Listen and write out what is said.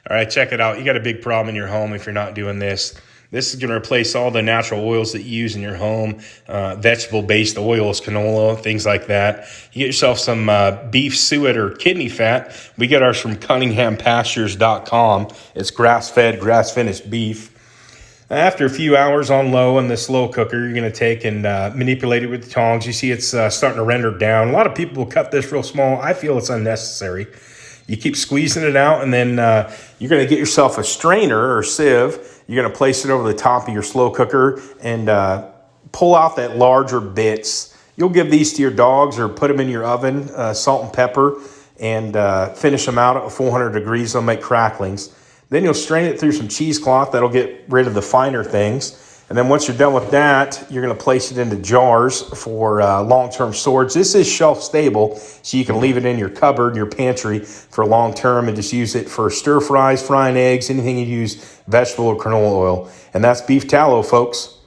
All right, check it out. You got a big problem in your home if you're not doing this. This is going to replace all the natural oils that you use in your home, vegetable-based oils, canola, things like that. You get yourself some beef suet or kidney fat. We get ours from CunninghamPastures.com. It's grass-fed, grass-finished beef. After a few hours on low in the slow cooker, you're going to take and manipulate it with the tongs. You see it's starting to render down. A lot of people will cut this real small. I feel it's unnecessary. You keep squeezing it out, and then you're going to get yourself a strainer or sieve. You're going to place it over the top of your slow cooker and pull out that larger bits. You'll give these to your dogs or put them in your oven, salt and pepper, and finish them out at 400 degrees. They'll make cracklings. Then you'll strain it through some cheesecloth. That'll get rid of the finer things. And then once you're done with that, you're going to place it into jars for long-term storage. This is shelf-stable, so you can leave it in your cupboard, your pantry for long-term and just use it for stir-fries, frying eggs, anything you use, vegetable or canola oil. And that's beef tallow, folks.